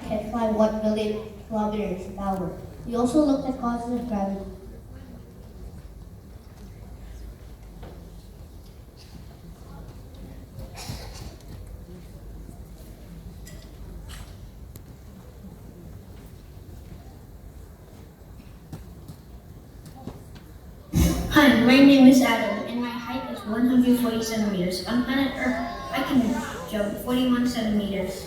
can fly 1 million kilometers an hour. We also looked at causes of gravity. Hi, my name is Adam, and my height is 140 centimeters. On planet Earth, I can jump 41 centimeters.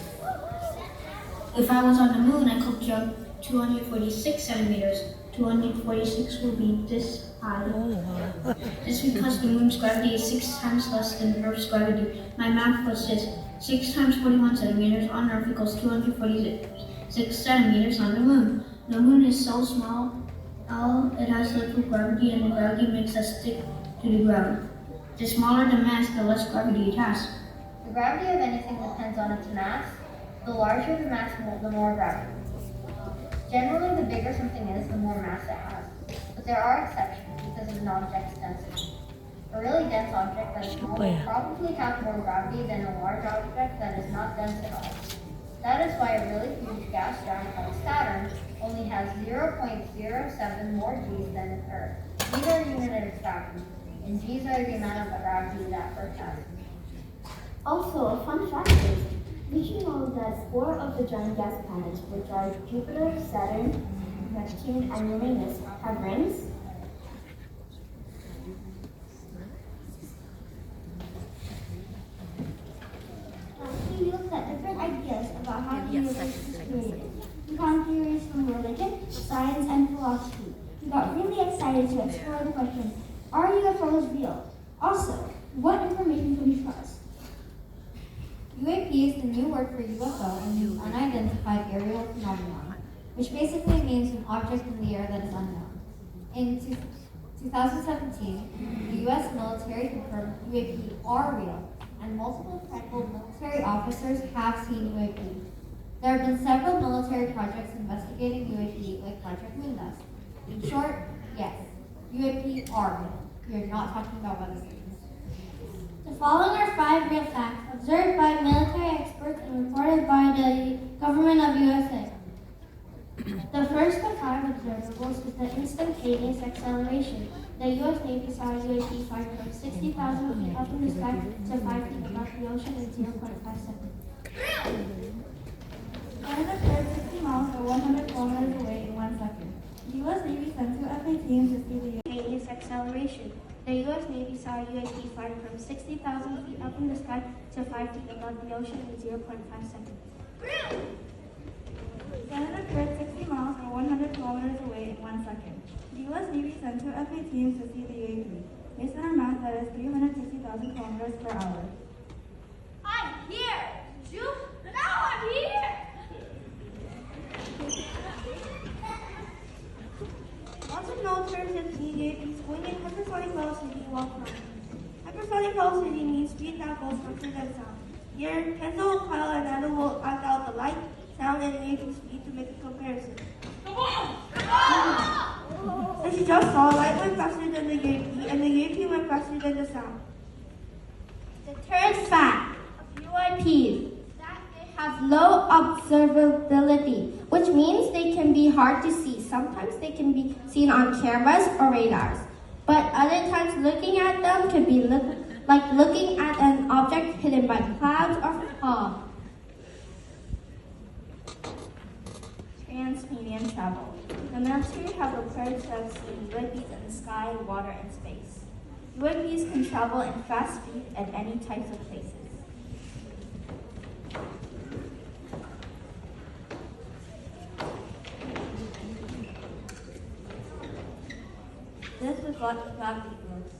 If I was on the moon, I could jump 246 centimeters. 246 will be this high. This is because the moon's gravity is 6 times less than Earth's gravity. My math was this: 6 times 41 centimeters on Earth equals 246 centimeters on the moon. The moon is so small, it has little gravity, and the gravity makes us stick to the ground. The smaller the mass, the less gravity it has. The gravity of anything depends on its mass. The larger the mass, the more gravity. Generally, the bigger something is, the more mass it has. But there are exceptions because of an object's density. A really dense object that is small will probably have more gravity than a large object that is not dense at all. That is why a really huge gas giant like Saturn only has 0.07 more G's than Earth. These are units of gravity, and G's are the amount of gravity that Earth has. Also, a fun fact is, did you know that 4 of the giant gas planets, which are Jupiter, Saturn, Neptune, and Uranus, have rings? We looked at different ideas about how the universe was created. We found theories from religion, science, and philosophy. We got really excited to explore the question, are UFOs real? Also, what information can we trust? UAP is the new word for UFO and means unidentified aerial phenomenon, which basically means an object in the air that is unknown. In 2017, the U.S. military confirmed UAP are real, and multiple credible military officers have seen UAP. There have been several military projects investigating UAP, like Project Moondust. In short, yes, UAP are real. We are not talking about weather stations. The following are 5 real facts observed by military experts and reported by the government of USA. The first of 5 observables is the instantaneous acceleration. The U.S. Navy saw a UAP fly from 60,000 feet up in the sky to 5 feet above the ocean in 0.5 seconds. Canada cleared 60 miles or 100 kilometers away in 1 second. The U.S. Navy sent 2 FA teams to see the Instantaneous acceleration. The U.S. Navy saw a UAP flying from 60,000 feet up in the sky to 5 feet above the ocean in 0.5 seconds. Canada cleared 60 miles or 100 kilometers away in 1 second. The U.S. Navy sent 2 FA teams to see the UAP. Based on our math, that is 360,000 kilometers per hour. I'm here! Now I'm here! Lots of military ships need UAPs going in hypersonic velocity while flying. Hypersonic velocity means speed that goes faster than sound. Here, Kenzo, Kyle, and Adam will act out the light, sound, and UAP speed to make a comparison. As you just saw, light went faster than the UAP, and the UAP went faster than the sound. The third fact of UAPs is that they have low observability, which means they can be hard to see. Sometimes they can be seen on cameras or radars, but other times looking at them can be like looking at an object hidden by clouds or fog. Trans-medium travel. The military have reported to have seen UAPs in the sky, water, and space. UAPs can travel in fast speed at any types of places. This is what gravity is.